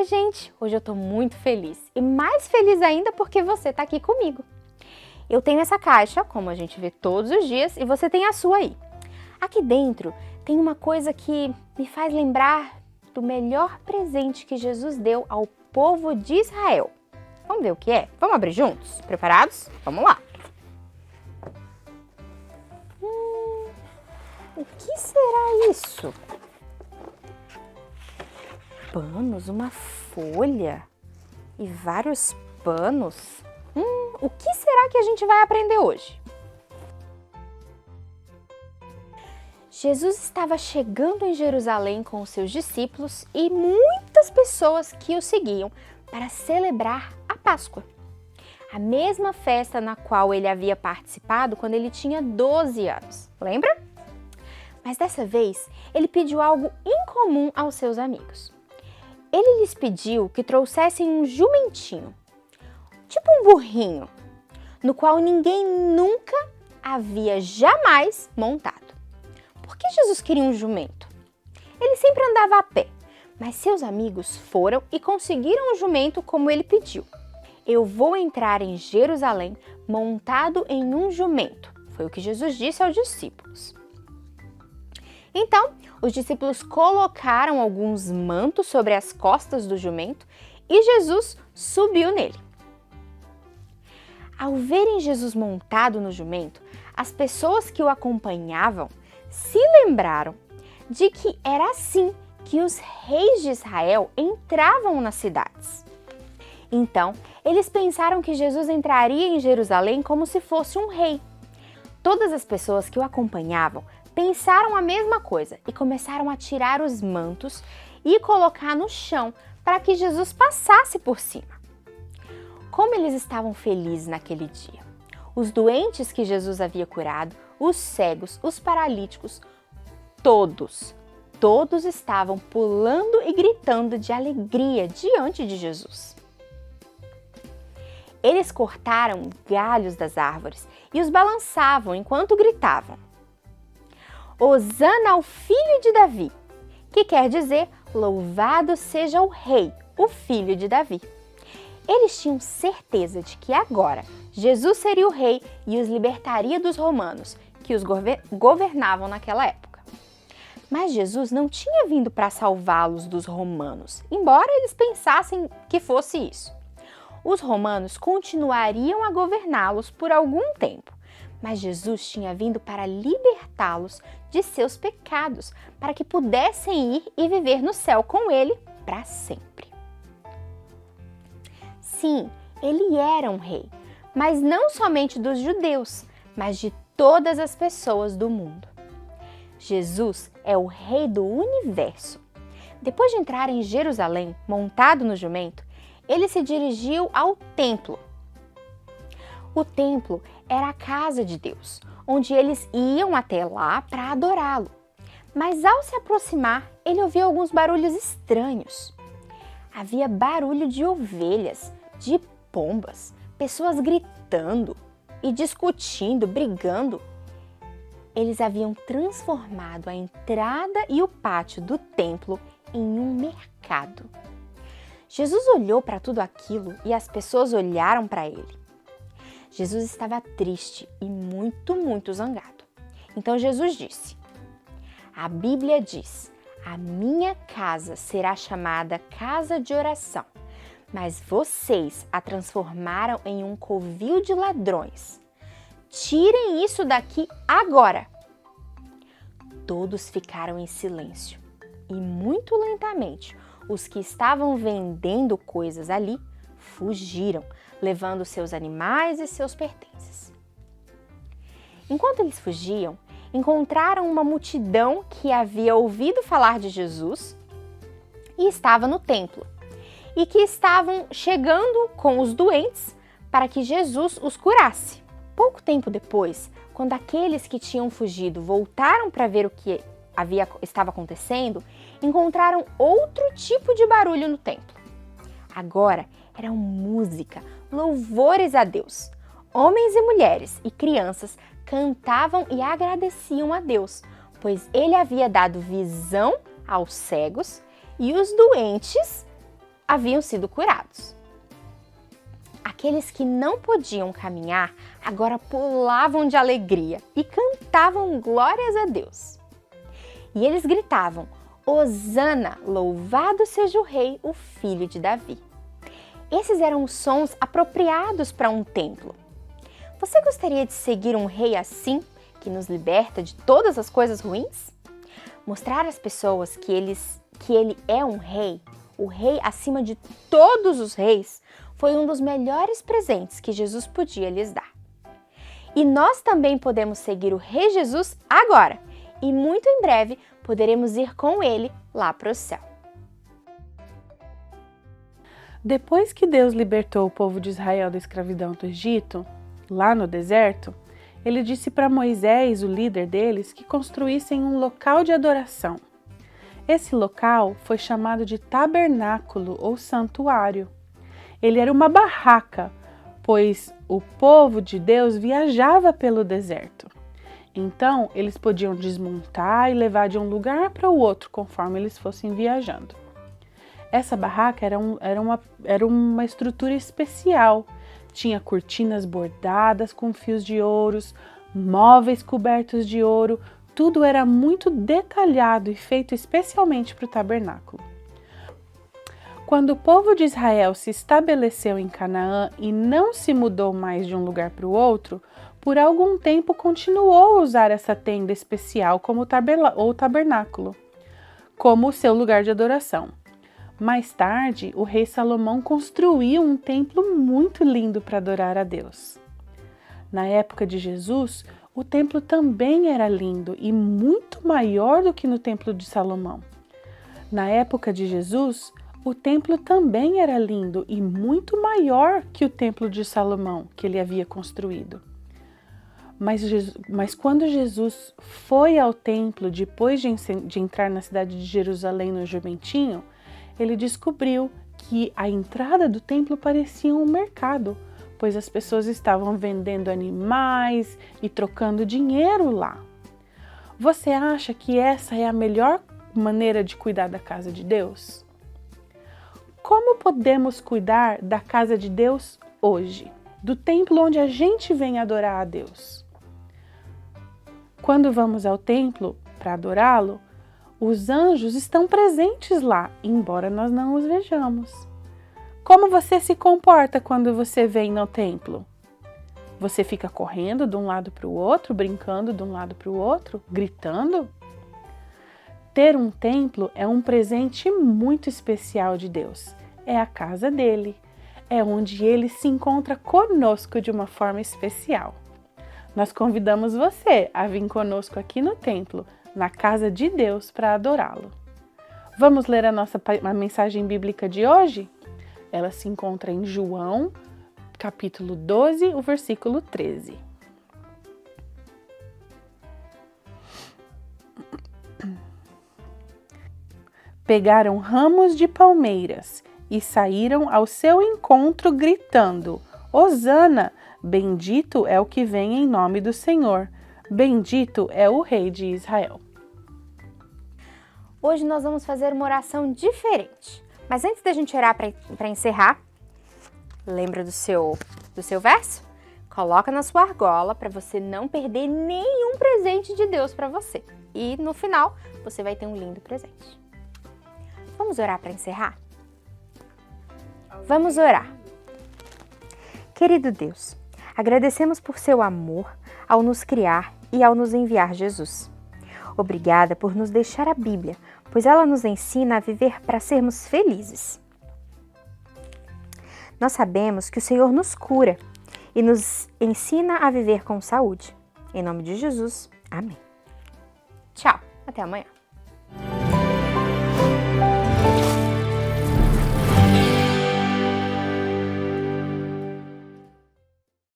gente! Hoje eu tô muito feliz e mais feliz ainda porque você tá aqui comigo. Eu tenho essa caixa, como a gente vê todos os dias, e você tem a sua aí. Aqui dentro tem uma coisa que me faz lembrar do melhor presente que Jesus deu ao povo de Israel. Vamos ver o que é? Vamos abrir juntos? Preparados? Vamos lá! O que será isso? Panos, uma folha e vários panos. O que será que a gente vai aprender hoje? Jesus estava chegando em Jerusalém com os seus discípulos e muitas pessoas que o seguiam para celebrar a Páscoa. A mesma festa na qual ele havia participado quando ele tinha 12 anos. Lembra? Mas dessa vez, ele pediu algo incomum aos seus amigos. Ele lhes pediu que trouxessem um jumentinho, tipo um burrinho, no qual ninguém nunca havia jamais montado. Por que Jesus queria um jumento? Ele sempre andava a pé, mas seus amigos foram e conseguiram um jumento como ele pediu. Eu vou entrar em Jerusalém montado em um jumento, foi o que Jesus disse aos discípulos. Então, os discípulos colocaram alguns mantos sobre as costas do jumento e Jesus subiu nele. Ao verem Jesus montado no jumento, as pessoas que o acompanhavam se lembraram de que era assim que os reis de Israel entravam nas cidades. Então, eles pensaram que Jesus entraria em Jerusalém como se fosse um rei. Todas as pessoas que o acompanhavam pensaram a mesma coisa e começaram a tirar os mantos e colocar no chão para que Jesus passasse por cima. Como eles estavam felizes naquele dia! Os doentes que Jesus havia curado, os cegos, os paralíticos, todos estavam pulando e gritando de alegria diante de Jesus. Eles cortaram galhos das árvores e os balançavam enquanto gritavam: Hosana ao filho de Davi, que quer dizer louvado seja o rei, o filho de Davi. Eles tinham certeza de que agora Jesus seria o rei e os libertaria dos romanos, que os governavam naquela época. Mas Jesus não tinha vindo para salvá-los dos romanos, embora eles pensassem que fosse isso. Os romanos continuariam a governá-los por algum tempo, mas Jesus tinha vindo para libertá-los de seus pecados, para que pudessem ir e viver no céu com ele para sempre. Sim, ele era um rei, mas não somente dos judeus, mas de todas as pessoas do mundo. Jesus é o rei do universo. Depois de entrar em Jerusalém, montado no jumento, ele se dirigiu ao templo. O templo era a casa de Deus, onde eles iam até lá para adorá-lo. Mas ao se aproximar, ele ouviu alguns barulhos estranhos. Havia barulho de ovelhas, de pombas, pessoas gritando e discutindo, brigando. Eles haviam transformado a entrada e o pátio do templo em um mercado. Jesus olhou para tudo aquilo e as pessoas olharam para ele. Jesus estava triste e muito zangado. Então Jesus disse: a Bíblia diz: a minha casa será chamada casa de oração, mas vocês a transformaram em um covil de ladrões. Tirem isso daqui agora! Todos ficaram em silêncio e muito lentamente os que estavam vendendo coisas ali fugiram, levando seus animais e seus pertences. Enquanto eles fugiam, encontraram uma multidão que havia ouvido falar de Jesus e estava no templo, e que estavam chegando com os doentes para que Jesus os curasse. Pouco tempo depois, quando aqueles que tinham fugido voltaram para ver o que estava acontecendo, encontraram outro tipo de barulho no templo. Agora era música, louvores a Deus. Homens e mulheres e crianças cantavam e agradeciam a Deus, pois ele havia dado visão aos cegos e os doentes haviam sido curados. Aqueles que não podiam caminhar agora pulavam de alegria e cantavam glórias a Deus. E eles gritavam: Hosana, louvado seja o Rei, o Filho de Davi. Esses eram os sons apropriados para um templo. Você gostaria de seguir um rei assim, que nos liberta de todas as coisas ruins? Mostrar às pessoas que ele é um rei, o rei acima de todos os reis, foi um dos melhores presentes que Jesus podia lhes dar. E nós também podemos seguir o Rei Jesus agora, e muito em breve poderemos ir com ele lá para o céu. Depois que Deus libertou o povo de Israel da escravidão do Egito, lá no deserto, ele disse para Moisés, o líder deles, que construíssem um local de adoração. Esse local foi chamado de tabernáculo ou santuário. Ele era uma barraca, pois o povo de Deus viajava pelo deserto. Então, eles podiam desmontar e levar de um lugar para o outro conforme eles fossem viajando. Essa barraca era uma estrutura especial. Tinha cortinas bordadas com fios de ouros, móveis cobertos de ouro. Tudo era muito detalhado e feito especialmente para o tabernáculo. Quando o povo de Israel se estabeleceu em Canaã e não se mudou mais de um lugar para o outro, por algum tempo continuou a usar essa tenda especial como o tabernáculo, como o seu lugar de adoração. Mais tarde, o rei Salomão construiu um templo muito lindo para adorar a Deus. Na época de Jesus, o templo também era lindo e muito maior do que no templo de Salomão. Na época de Jesus, o templo também era lindo e muito maior que o templo de Salomão, que ele havia construído. Mas quando Jesus foi ao templo, depois de entrar na cidade de Jerusalém no jumentinho, ele descobriu que a entrada do templo parecia um mercado, pois as pessoas estavam vendendo animais e trocando dinheiro lá. Você acha que essa é a melhor maneira de cuidar da casa de Deus? Como podemos cuidar da casa de Deus hoje, do templo onde a gente vem adorar a Deus? Quando vamos ao templo para adorá-lo, os anjos estão presentes lá, embora nós não os vejamos. Como você se comporta quando você vem no templo? Você fica correndo de um lado para o outro, brincando de um lado para o outro, gritando? Ter um templo é um presente muito especial de Deus. É a casa dele, é onde ele se encontra conosco de uma forma especial. Nós convidamos você a vir conosco aqui no templo, na casa de Deus, para adorá-lo. Vamos ler a mensagem bíblica de hoje? Ela se encontra em João, capítulo 12, o versículo 13. Pegaram ramos de palmeiras e saíram ao seu encontro gritando: Hosana, bendito é o que vem em nome do Senhor, bendito é o Rei de Israel. Hoje nós vamos fazer uma oração diferente. Mas antes da gente orar para encerrar, lembra do seu verso? Coloca na sua argola para você não perder nenhum presente de Deus para você. E no final, você vai ter um lindo presente. Vamos orar para encerrar? Vamos orar. Querido Deus, agradecemos por seu amor ao nos criar e ao nos enviar Jesus. Obrigada por nos deixar a Bíblia, pois ela nos ensina a viver para sermos felizes. Nós sabemos que o Senhor nos cura e nos ensina a viver com saúde. Em nome de Jesus, amém. Tchau, até amanhã.